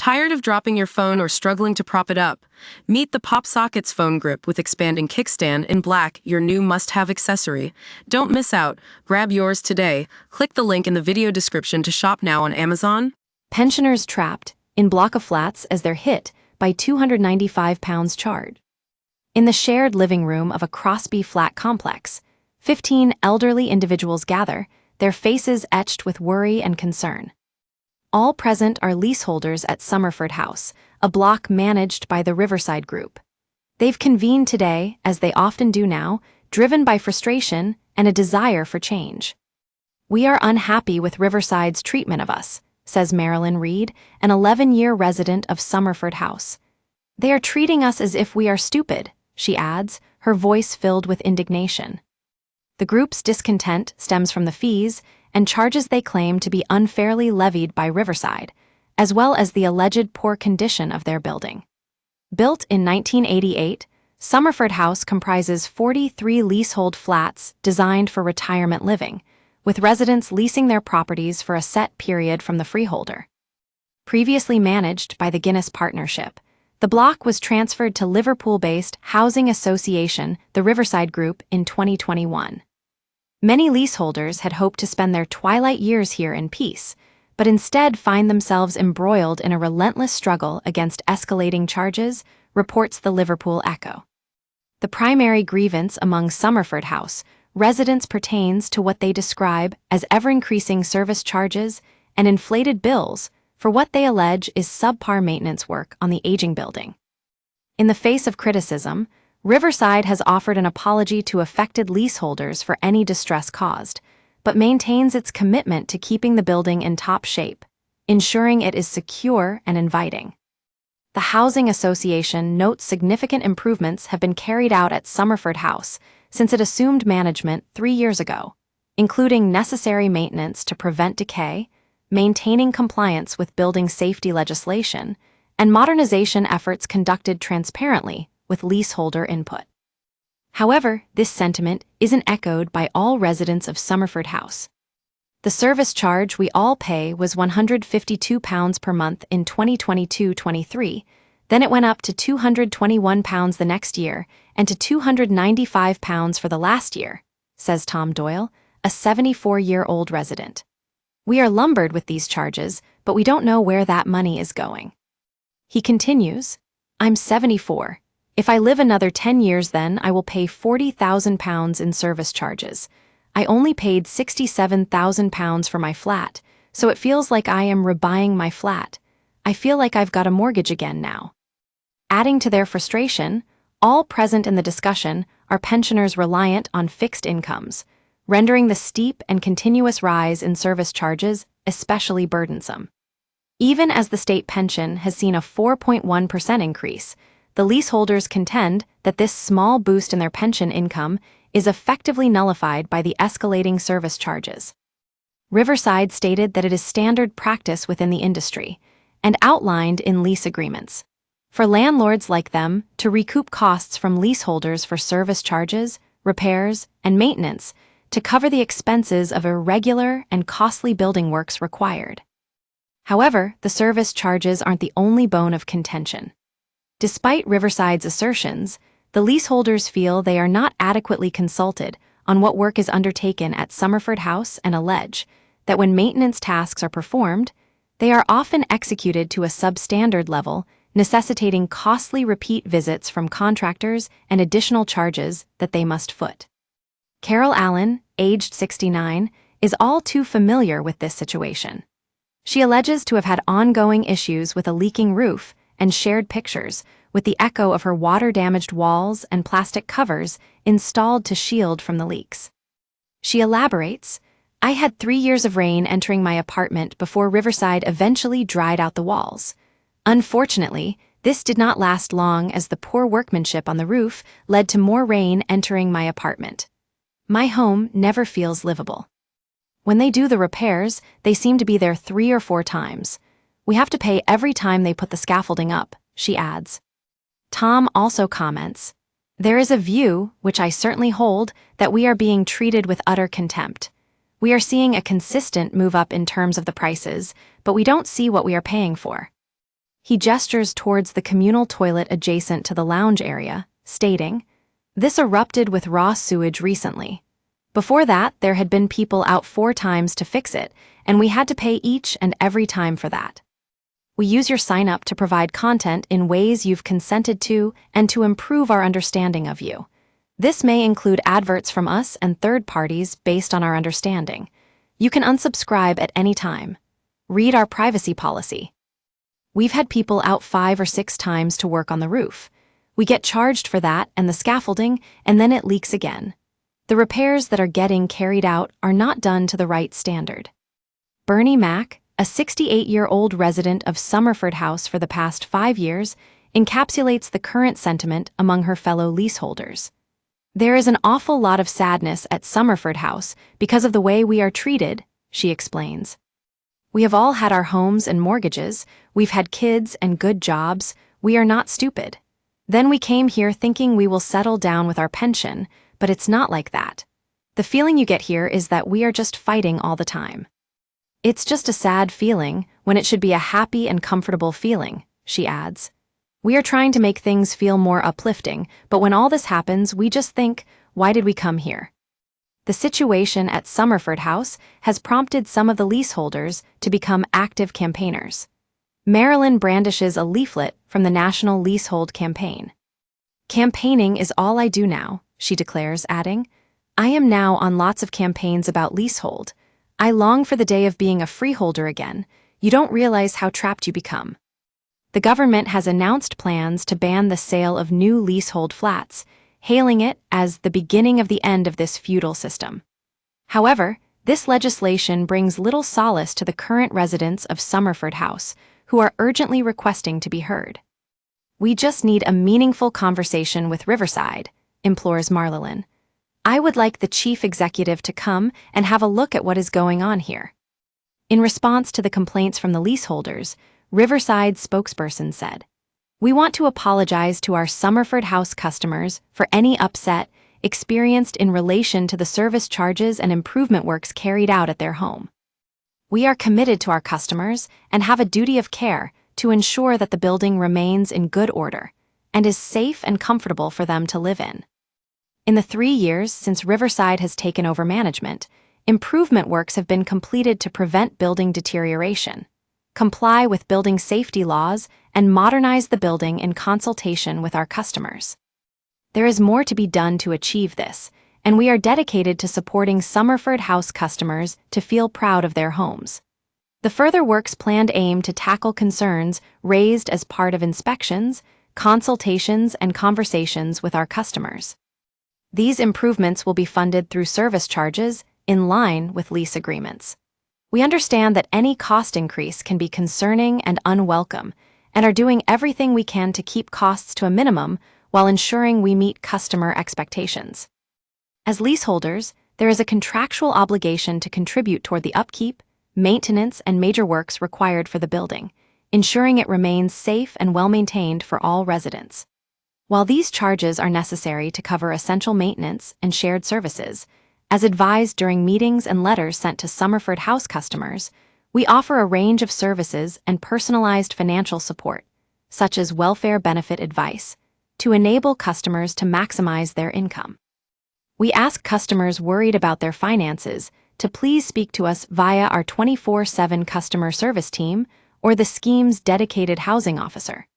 Tired of dropping your phone or struggling to prop it up? Meet the PopSockets phone grip with expanding kickstand in black, your new must-have accessory. Don't miss out. Grab yours today. Click the link in the video description to shop now on Amazon. Pensioners trapped in block of flats as they're hit by £295 charge. In the shared living room of a Crosby flat complex, 15 elderly individuals gather, their faces etched with worry and concern. All present are leaseholders at Summerford House, a block managed by the Riverside Group. They've convened today, as they often do now, driven by frustration and a desire for change. "We are unhappy with Riverside's treatment of us," says Marilyn Reed, an 11-year resident of Summerford House. "They are treating us as if we are stupid," she adds, her voice filled with indignation. The group's discontent stems from the fees and charges they claim to be unfairly levied by Riverside, as well as the alleged poor condition of their building. Built in 1988, Summerford House comprises 43 leasehold flats designed for retirement living, with residents leasing their properties for a set period from the freeholder. Previously managed by the Guinness Partnership, the block was transferred to Liverpool-based Housing Association, the Riverside Group, in 2021. Many leaseholders had hoped to spend their twilight years here in peace, but instead find themselves embroiled in a relentless struggle against escalating charges, reports the Liverpool Echo. The primary grievance among Summerford House residents pertains to what they describe as ever-increasing service charges and inflated bills for what they allege is subpar maintenance work on the aging building. In the face of criticism, Riverside has offered an apology to affected leaseholders for any distress caused, but maintains its commitment to keeping the building in top shape, ensuring it is secure and inviting. The Housing Association notes significant improvements have been carried out at Summerford House since it assumed management 3 years ago, including necessary maintenance to prevent decay, maintaining compliance with building safety legislation, and modernization efforts conducted transparently with leaseholder input. However, this sentiment isn't echoed by all residents of Summerford House. The service charge we all pay was £152 per month in 2022-23, then it went up to £221 the next year and to £295 for the last year, says Tom Doyle, a 74-year-old resident. "We are lumbered with these charges, but we don't know where that money is going." He continues, "I'm 74. If I live another 10 years then I will pay £40,000 in service charges. I only paid £67,000 for my flat, so it feels like I am rebuying my flat. I feel like I've got a mortgage again now." Adding to their frustration, all present in the discussion are pensioners reliant on fixed incomes, rendering the steep and continuous rise in service charges especially burdensome. Even as the state pension has seen a 4.1% increase, the leaseholders contend that this small boost in their pension income is effectively nullified by the escalating service charges. Riverside stated that it is standard practice within the industry and outlined in lease agreements for landlords like them to recoup costs from leaseholders for service charges, repairs, and maintenance to cover the expenses of irregular and costly building works required. However, the service charges aren't the only bone of contention. Despite Riverside's assertions, the leaseholders feel they are not adequately consulted on what work is undertaken at Summerford House and allege that when maintenance tasks are performed, they are often executed to a substandard level, necessitating costly repeat visits from contractors and additional charges that they must foot. Carol Allen, aged 69, is all too familiar with this situation. She alleges to have had ongoing issues with a leaking roof and shared pictures with the echo of her water-damaged walls and plastic covers installed to shield from the leaks. She elaborates, "I had 3 years of rain entering my apartment before Riverside eventually dried out the walls. Unfortunately, this did not last long as the poor workmanship on the roof led to more rain entering my apartment. My home never feels livable. When they do the repairs, they seem to be there 3 or 4 times. We have to pay every time they put the scaffolding up," she adds. Tom also comments, "There is a view, which I certainly hold, that we are being treated with utter contempt. We are seeing a consistent move up in terms of the prices, but we don't see what we are paying for." He gestures towards the communal toilet adjacent to the lounge area, stating, "This erupted with raw sewage recently. Before that, there had been people out 4 times to fix it, and we had to pay each and every time for that. We use your sign-up to provide content in ways you've consented to and to improve our understanding of you. This may include adverts from us and third parties based on our understanding. You can unsubscribe at any time. Read our privacy policy. We've had people out 5 or 6 times to work on the roof. We get charged for that and the scaffolding, and then it leaks again. The repairs that are getting carried out are not done to the right standard." Bernie Mack, a 68-year-old resident of Summerford House for the past 5 years, encapsulates the current sentiment among her fellow leaseholders. "There is an awful lot of sadness at Summerford House because of the way we are treated," she explains. "We have all had our homes and mortgages, we've had kids and good jobs, we are not stupid. Then we came here thinking we will settle down with our pension, but it's not like that. The feeling you get here is that we are just fighting all the time. It's just a sad feeling when it should be a happy and comfortable feeling," she adds. "We are trying to make things feel more uplifting, but when all this happens, we just think, why did we come here?" The situation at Summerford House has prompted some of the leaseholders to become active campaigners. Marilyn brandishes a leaflet from the National Leasehold Campaign. "Campaigning is all I do now," she declares, adding, "I am now on lots of campaigns about leasehold. I long for the day of being a freeholder again. You don't realize how trapped you become." The government has announced plans to ban the sale of new leasehold flats, hailing it as the beginning of the end of this feudal system. However, this legislation brings little solace to the current residents of Summerford House, who are urgently requesting to be heard. "We just need a meaningful conversation with Riverside," implores Marlelin. "I would like the chief executive to come and have a look at what is going on here." In response to the complaints from the leaseholders, Riverside's spokesperson said, "We want to apologize to our Summerford House customers for any upset experienced in relation to the service charges and improvement works carried out at their home. We are committed to our customers and have a duty of care to ensure that the building remains in good order and is safe and comfortable for them to live in. In the 3 years since Riverside has taken over management, improvement works have been completed to prevent building deterioration, comply with building safety laws, and modernize the building in consultation with our customers. There is more to be done to achieve this, and we are dedicated to supporting Summerford House customers to feel proud of their homes. The further works planned aim to tackle concerns raised as part of inspections, consultations, and conversations with our customers. These improvements will be funded through service charges in line with lease agreements. We understand that any cost increase can be concerning and unwelcome, and are doing everything we can to keep costs to a minimum while ensuring we meet customer expectations. As leaseholders, there is a contractual obligation to contribute toward the upkeep, maintenance, and major works required for the building, ensuring it remains safe and well-maintained for all residents. While these charges are necessary to cover essential maintenance and shared services, as advised during meetings and letters sent to Summerford House customers, we offer a range of services and personalized financial support, such as welfare benefit advice, to enable customers to maximize their income. We ask customers worried about their finances to please speak to us via our 24/7 customer service team or the scheme's dedicated housing officer.